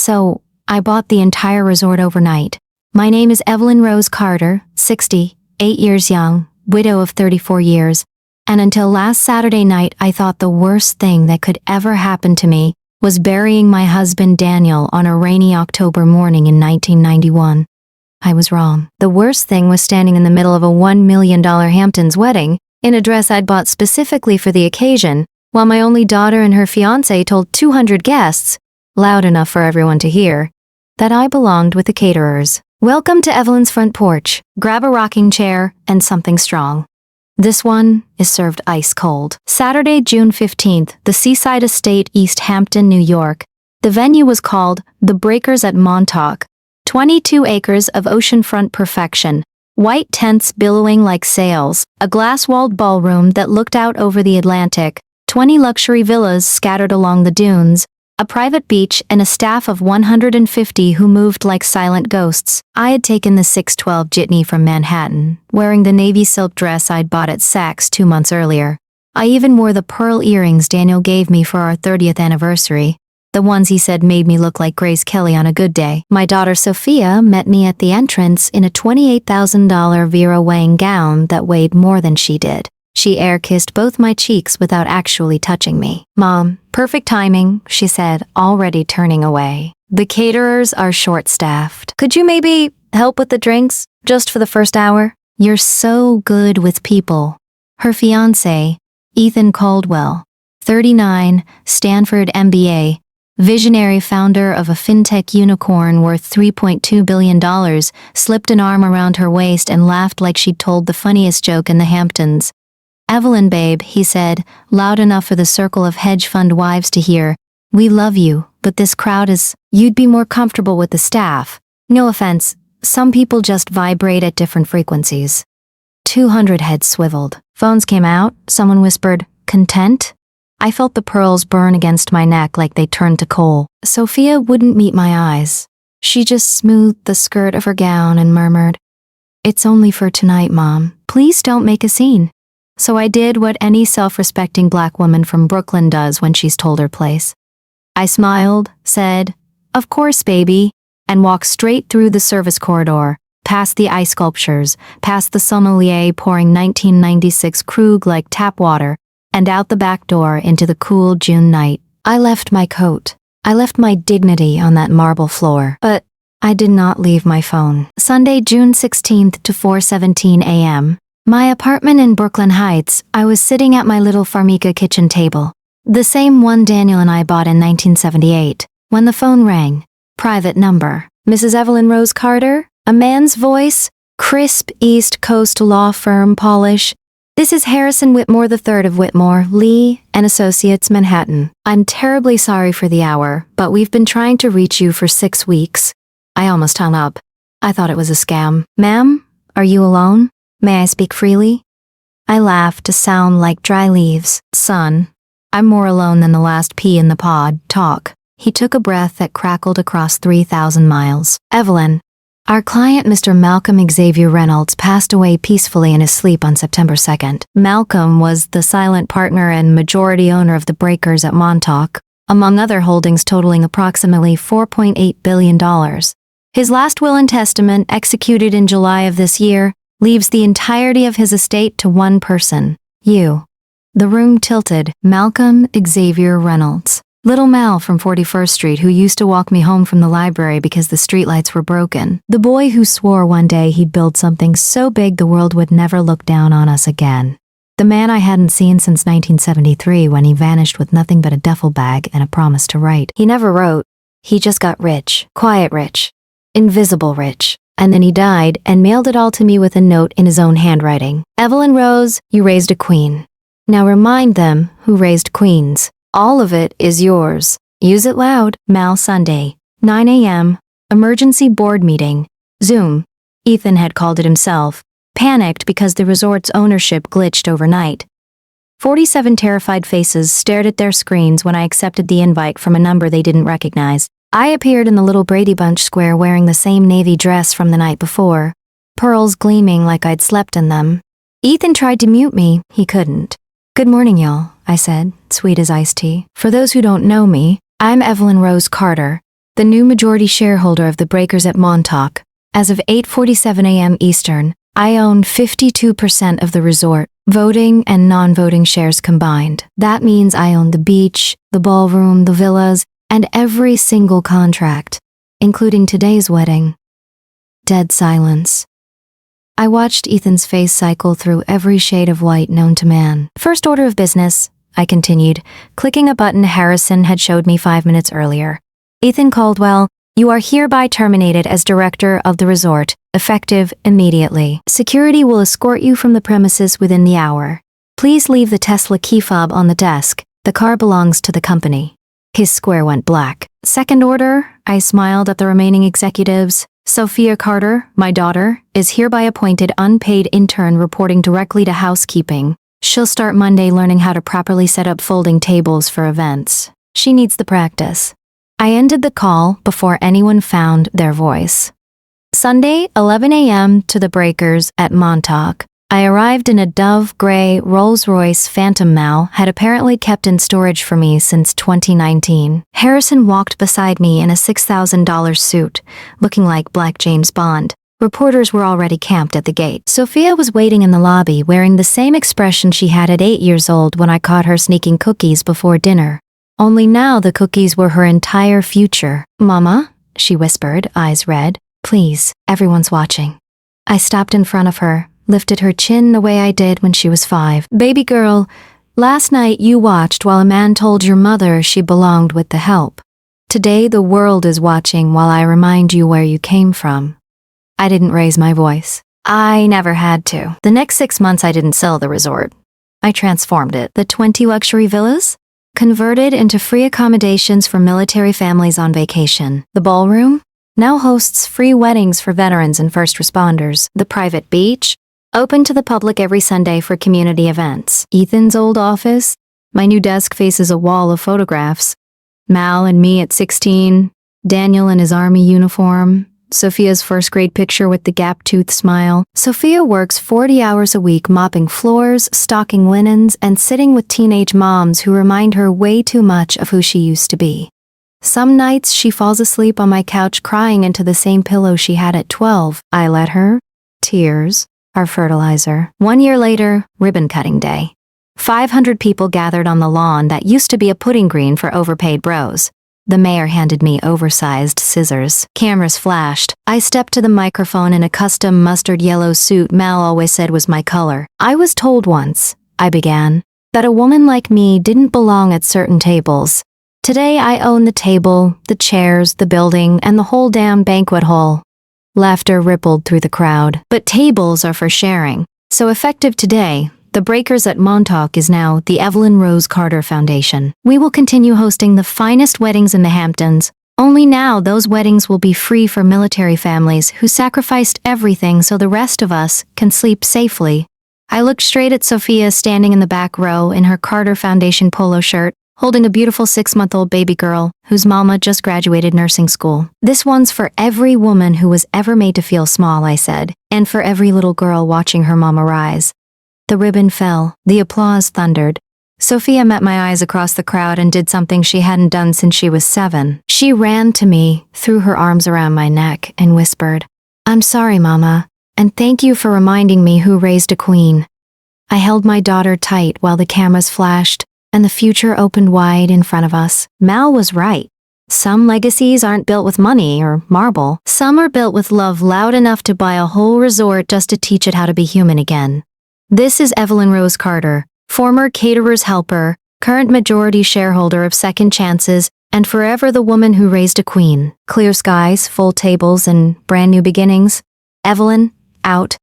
So, I bought the entire resort overnight. My name is Evelyn Rose Carter, 60, 8 years young, widow of 34 years, and until last Saturday night I thought the worst thing that could ever happen to me was burying my husband Daniel on a rainy October morning in 1991. I was wrong. The worst thing was standing in the middle of a $1 million Hamptons wedding, in a dress I'd bought specifically for the occasion, while my only daughter and her fiancé told 200 guests, loud enough for everyone to hear, that I belonged with the caterers. Welcome to Evelyn's front porch. Grab a rocking chair and something strong. This one is served ice cold. Saturday, June 15th, the Seaside Estate, East Hampton, New York. The venue was called The Breakers at Montauk. 22 acres of oceanfront perfection. White tents billowing like sails. A glass-walled ballroom that looked out over the Atlantic. 20 luxury villas scattered along the dunes. A private beach and a staff of 150 who moved like silent ghosts. I had taken the 612 jitney from Manhattan, wearing the navy silk dress I'd bought at Saks 2 months earlier. I even wore the pearl earrings Daniel gave me for our 30th anniversary, the ones he said made me look like Grace Kelly on a good day. My daughter Sophia met me at the entrance in a $28,000 Vera Wang gown that weighed more than she did. She air-kissed both my cheeks without actually touching me. Mom, perfect timing, she said, already turning away. The caterers are short-staffed. Could you maybe help with the drinks, just for the first hour? You're so good with people. Her fiancé, Ethan Caldwell, 39, Stanford MBA, visionary founder of a fintech unicorn worth $3.2 billion, slipped an arm around her waist and laughed like she'd told the funniest joke in the Hamptons. Evelyn, babe, he said, loud enough for the circle of hedge fund wives to hear, we love you, but this crowd is, you'd be more comfortable with the staff. No offense, some people just vibrate at different frequencies. 200 heads swiveled. Phones came out, someone whispered, content? I felt the pearls burn against my neck like they turned to coal. Sophia wouldn't meet my eyes. She just smoothed the skirt of her gown and murmured, it's only for tonight, Mom. Please don't make a scene. So I did what any self-respecting black woman from Brooklyn does when she's told her place. I smiled, said, of course, baby, and walked straight through the service corridor, past the ice sculptures, past the sommelier pouring 1996 Krug like tap water, and out the back door into the cool June night. I left my coat. I left my dignity on that marble floor, but I did not leave my phone. Sunday, June 16th to 4:17 a.m. My apartment in Brooklyn Heights, I was sitting at my little Farmica kitchen table, the same one Daniel and I bought in 1978, when the phone rang. Private number. Mrs. Evelyn Rose Carter? A man's voice? Crisp East Coast law firm polish. This is Harrison Whitmore III of Whitmore, Lee and Associates, Manhattan. I'm terribly sorry for the hour, but we've been trying to reach you for 6 weeks. I almost hung up. I thought it was a scam. Ma'am, are you alone? May I speak freely? I laughed to sound like dry leaves. Son, I'm more alone than the last pea in the pod. Talk. He took a breath that crackled across 3,000 miles. Evelyn, our client Mr. Malcolm Xavier Reynolds passed away peacefully in his sleep on September 2nd. Malcolm was the silent partner and majority owner of the Breakers at Montauk, among other holdings totaling approximately $4.8 billion. His last will and testament, executed in July of this year, leaves the entirety of his estate to one person, you. The room tilted. Malcolm Xavier Reynolds. Little Mal from 41st Street who used to walk me home from the library because the streetlights were broken. The boy who swore one day he'd build something so big the world would never look down on us again. The man I hadn't seen since 1973 when he vanished with nothing but a duffel bag and a promise to write. He never wrote. He just got rich. Quiet rich. Invisible rich. And then he died and mailed it all to me with a note in his own handwriting. Evelyn Rose, you raised a queen. Now remind them who raised queens. All of it is yours. Use it loud. Mal Sunday, 9 a.m., emergency board meeting. Zoom. Ethan had called it himself. Panicked because the resort's ownership glitched overnight. 47 terrified faces stared at their screens when I accepted the invite from a number they didn't recognize. I appeared in the little Brady Bunch square wearing the same navy dress from the night before, pearls gleaming like I'd slept in them. Ethan tried to mute me, he couldn't. Good morning, y'all, I said, sweet as iced tea. For those who don't know me, I'm Evelyn Rose Carter, the new majority shareholder of the breakers at Montauk. As of 8:47 a.m. Eastern, I own 52% of the resort, voting and non-voting shares combined. That means I own the beach, the ballroom, the villas, and every single contract, including today's wedding. Dead silence. I watched Ethan's face cycle through every shade of white known to man. First order of business, I continued, clicking a button Harrison had showed me 5 minutes earlier. Ethan Caldwell, you are hereby terminated as director of the resort, effective immediately. Security will escort you from the premises within the hour. Please leave the Tesla key fob on the desk. The car belongs to the company. His square went black. Second order, I smiled at the remaining executives. Sophia Carter, my daughter, is hereby appointed unpaid intern reporting directly to housekeeping. She'll start Monday learning how to properly set up folding tables for events. She needs the practice. I ended the call before anyone found their voice. Sunday, 11 a.m. to the breakers at Montauk. I arrived in a dove gray Rolls-Royce Phantom Mal had apparently kept in storage for me since 2019. Harrison walked beside me in a $6,000 suit, looking like Black James Bond. Reporters were already camped at the gate. Sophia was waiting in the lobby wearing the same expression she had at 8 years old when I caught her sneaking cookies before dinner. Only now the cookies were her entire future. Mama, she whispered, eyes red. Please, everyone's watching. I stopped in front of her, lifted her chin the way I did when she was 5. Baby girl, last night you watched while a man told your mother she belonged with the help. Today the world is watching while I remind you where you came from. I didn't raise my voice. I never had to. The next 6 months I didn't sell the resort. I transformed it. The 20 luxury villas? Converted into free accommodations for military families on vacation. The ballroom now hosts free weddings for veterans and first responders. The private beach, open to the public every Sunday for community events. Ethan's old office, my new desk faces a wall of photographs. Mal and me at 16, Daniel in his army uniform, Sophia's first grade picture with the gap-toothed smile. Sophia works 40 hours a week mopping floors, stocking linens, and sitting with teenage moms who remind her way too much of who she used to be. Some nights she falls asleep on my couch crying into the same pillow she had at 12. I let her. Tears are fertilizer. 1 year later, ribbon cutting day. 500 people gathered on the lawn that used to be a pudding green for overpaid bros. The mayor handed me oversized scissors. Cameras flashed. I stepped to the microphone in a custom mustard yellow suit Mal always said was my color. I was told once, I began, that a woman like me didn't belong at certain tables. Today I own the table, the chairs, the building, and the whole damn banquet hall. Laughter rippled through the crowd. But tables are for sharing. So effective today, the Breakers at Montauk is now the Evelyn Rose Carter Foundation. We will continue hosting the finest weddings in the Hamptons. Only now those weddings will be free for military families who sacrificed everything so the rest of us can sleep safely. I looked straight at Sophia standing in the back row in her Carter Foundation polo shirt, holding a beautiful 6-month-old baby girl whose mama just graduated nursing school. This one's for every woman who was ever made to feel small, I said, and for every little girl watching her mama rise. The ribbon fell. The applause thundered. Sophia met my eyes across the crowd and did something she hadn't done since she was 7. She ran to me, threw her arms around my neck, and whispered, "I'm sorry, Mama, and thank you for reminding me who raised a queen." I held my daughter tight while the cameras flashed, and the future opened wide in front of us. Mal was right. Some legacies aren't built with money or marble. Some are built with love loud enough to buy a whole resort just to teach it how to be human again. This is Evelyn Rose Carter, former caterer's helper, current majority shareholder of Second Chances, and forever the woman who raised a queen. Clear skies, full tables, and brand new beginnings. Evelyn, out.